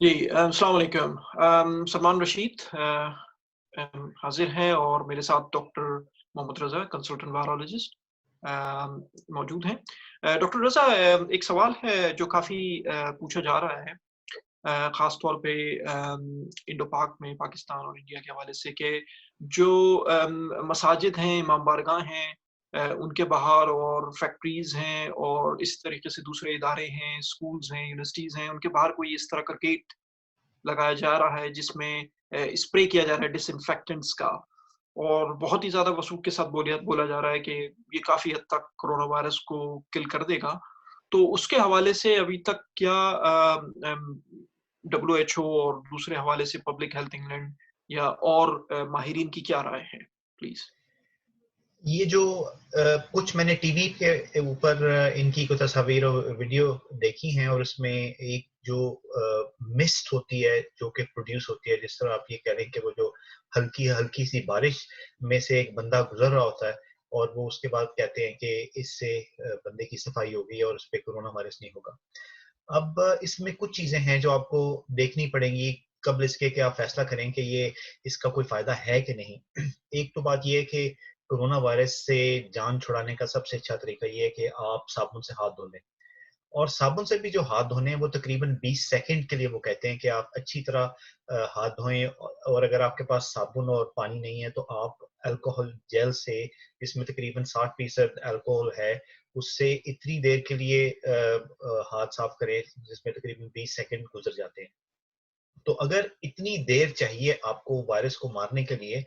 جی السلام علیکم. سلمان رشید حاضر ہیں اور میرے ساتھ ڈاکٹر محمد رضا کنسلٹنٹ وائرولوجسٹ موجود ہیں. ڈاکٹر رضا، ایک سوال ہے جو کافی پوچھا جا رہا ہے خاص طور پہ انڈو پاک میں پاکستان اور انڈیا کے حوالے سے، کہ جو مساجد ہیں، امام بارگاہ ہیں، ان کے باہر اور فیکٹریز ہیں اور اس طریقے سے دوسرے ادارے ہیں، اسکولز ہیں، یونیورسٹیز ہیں، ان کے باہر کوئی اس طرح کا گیٹ لگایا جا رہا ہے جس میں اسپرے کیا جا رہا ہے ڈس انفیکٹنٹس کا، اور بہت ہی زیادہ وثوق کے ساتھ بولا جا رہا ہے کہ یہ کافی حد تک کرونا وائرس کو کل کر دے گا. تو اس کے حوالے سے ابھی تک کیا WHO اور دوسرے حوالے سے پبلک ہیلتھ انگلینڈ یا اور ماہرین کی کیا رائے ہے؟ پلیز. یہ جو کچھ میں نے ٹی وی کے اوپر ان کی کچھ تصاویر اور ویڈیو دیکھی ہیں، اور اس میں ایک جو مسٹ ہوتی ہے جو کہ پروڈیوس ہوتی ہے، جس طرح آپ یہ کہہ رہے ہیں کہ وہ جو ہلکی ہلکی سی بارش میں سے ایک بندہ گزر رہا ہوتا ہے اور وہ اس کے بعد کہتے ہیں کہ اس سے بندے کی صفائی ہوگی اور اس پہ کورونا وائرس نہیں ہوگا. اب اس میں کچھ چیزیں ہیں جو آپ کو دیکھنی پڑیں گی قبل اس کے کہ آپ فیصلہ کریں کہ یہ اس کا کوئی فائدہ ہے کہ نہیں. ایک تو بات یہ ہے کہ کورونا وائرس سے جان چھڑانے کا سب سے اچھا طریقہ یہ ہے کہ آپ صابن سے ہاتھ دھو لیں، اور صابن سے بھی جو ہاتھ دھونے ہیں وہ تقریباً 20 سیکنڈ کے لیے وہ کہتے ہیں کہ آپ اچھی طرح ہاتھ دھوئیں. اور اگر آپ کے پاس صابن اور پانی نہیں ہے تو آپ الکوہل جیل سے، جس میں تقریباً 60% الکوہل ہے، اس سے اتنی دیر کے لیے ہاتھ صاف کریں جس میں تقریباً 20 سیکنڈ گزر جاتے ہیں. تو اگر اتنی دیر چاہیے آپ کو وائرس کو مارنے کے لیے،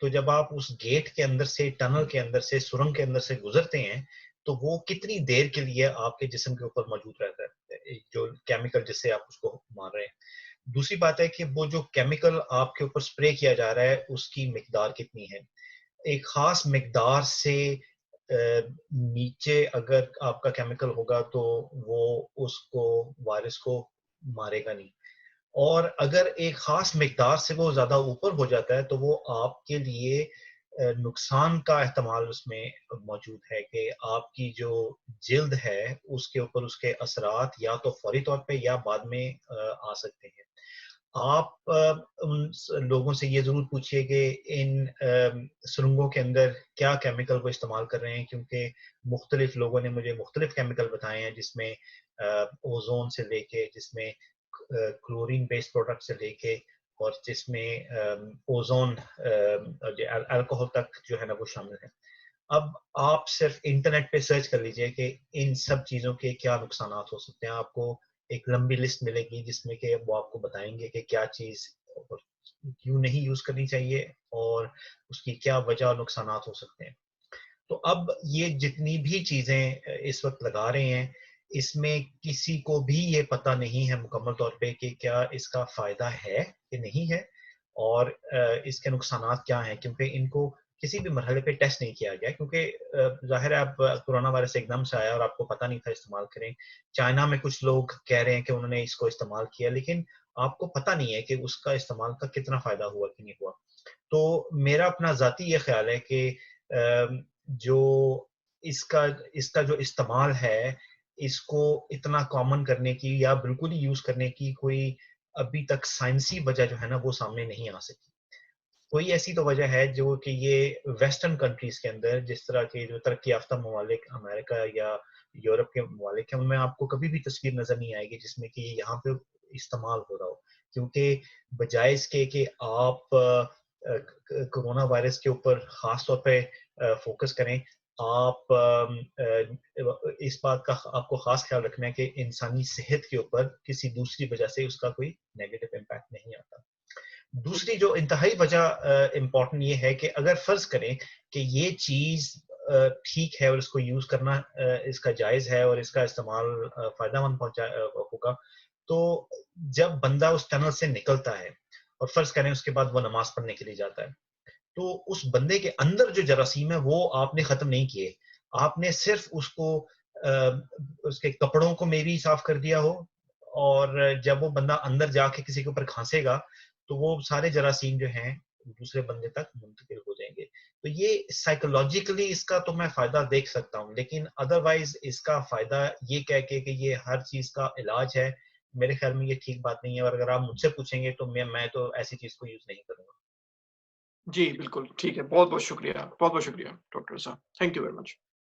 تو جب آپ اس گیٹ کے اندر سے، ٹنل کے اندر سے، سرنگ کے اندر سے گزرتے ہیں، تو وہ کتنی دیر کے لیے آپ کے جسم کے اوپر موجود رہتا ہے جو کیمیکل جس سے آپ اس کو مار رہے ہیں. دوسری بات ہے کہ وہ جو کیمیکل آپ کے اوپر سپرے کیا جا رہا ہے اس کی مقدار کتنی ہے. ایک خاص مقدار سے نیچے اگر آپ کا کیمیکل ہوگا تو وہ اس کو وائرس کو مارے گا نہیں، اور اگر ایک خاص مقدار سے وہ زیادہ اوپر ہو جاتا ہے تو وہ آپ کے لیے نقصان کا احتمال اس میں موجود ہے کہ آپ کی جو جلد ہے اس کے اوپر اس کے اثرات یا تو فوری طور پہ یا بعد میں آ سکتے ہیں. آپ ان لوگوں سے یہ ضرور پوچھئے کہ ان سرنگوں کے اندر کیا کیمیکل وہ استعمال کر رہے ہیں، کیونکہ مختلف لوگوں نے مجھے مختلف کیمیکل بتائے ہیں، جس میں اوزون سے لے کے، جس میں کلورین بیس پروڈکٹ سے لے کے، اور جس میں اوزون الکوہول تک جو ہے نا وہ شامل ہے. اب آپ صرف انٹرنیٹ پہ سرچ کر لیجئے کہ ان سب چیزوں کے کیا نقصانات ہو سکتے ہیں. آپ کو ایک لمبی لسٹ ملے گی جس میں کہ وہ آپ کو بتائیں گے کہ کیا چیز کیوں نہیں یوز کرنی چاہیے اور اس کی کیا وجہ اور نقصانات ہو سکتے ہیں. تو اب یہ جتنی بھی چیزیں اس وقت لگا رہے ہیں، اس میں کسی کو بھی یہ پتہ نہیں ہے مکمل طور پہ کہ کیا اس کا فائدہ ہے کہ نہیں ہے، اور اس کے نقصانات کیا ہیں، کیونکہ ان کو کسی بھی مرحلے پہ ٹیسٹ نہیں کیا گیا. کیونکہ ظاہر ہے اب کورونا وائرس ایک دم سے آیا اور آپ کو پتہ نہیں تھا استعمال کریں. چائنا میں کچھ لوگ کہہ رہے ہیں کہ انہوں نے اس کو استعمال کیا، لیکن آپ کو پتہ نہیں ہے کہ اس کا استعمال کا کتنا فائدہ ہوا کہ نہیں ہوا. تو میرا اپنا ذاتی یہ خیال ہے کہ جو اس کا جو استعمال ہے، اس کو اتنا کامن کرنے کی یا بالکل ہی یوز کرنے کی کوئی ابھی تک سائنسی وجہ جو ہے نا وہ سامنے نہیں آ سکی. کوئی ایسی تو وجہ ہے جو کہ یہ ویسٹرن کنٹریز کے اندر، جس طرح کے جو ترقی یافتہ ممالک امریکہ یا یورپ کے ممالک ہیں، ان میں آپ کو کبھی بھی تصویر نظر نہیں آئے گی جس میں کہ یہاں پہ استعمال ہو رہا ہو. کیونکہ بجائے اس کے کہ آپ کورونا وائرس کے اوپر خاص طور پہ فوکس کریں، آپ اس بات کا آپ کو خاص خیال رکھنا ہے کہ انسانی صحت کے اوپر کسی دوسری وجہ سے اس کا کوئی نیگیٹو امپیکٹ نہیں آتا. دوسری جو انتہائی وجہ امپورٹنٹ یہ ہے کہ اگر فرض کریں کہ یہ چیز ٹھیک ہے اور اس کو یوز کرنا اس کا جائز ہے اور اس کا استعمال فائدہ مند ہوگا، تو جب بندہ اس ٹنل سے نکلتا ہے اور فرض کریں اس کے بعد وہ نماز پڑھنے کے لیے جاتا ہے، تو اس بندے کے اندر جو جراثیم ہے وہ آپ نے ختم نہیں کیے. آپ نے صرف اس کو اس کے کپڑوں کو میں بھی صاف کر دیا ہو، اور جب وہ بندہ اندر جا کے کسی کے اوپر کھانسے گا تو وہ سارے جراثیم جو ہیں دوسرے بندے تک منتقل ہو جائیں گے. تو یہ سائیکولوجیکلی اس کا تو میں فائدہ دیکھ سکتا ہوں، لیکن ادروائز اس کا فائدہ یہ کہہ کے کہ یہ ہر چیز کا علاج ہے، میرے خیال میں یہ ٹھیک بات نہیں ہے، اور اگر آپ مجھ سے پوچھیں گے تو میں تو ایسی چیز کو یوز نہیں کروں گا. جی بالکل ٹھیک ہے، بہت بہت شکریہ، بہت بہت شکریہ ڈاکٹر صاحب، تھینک یو ویری مچ.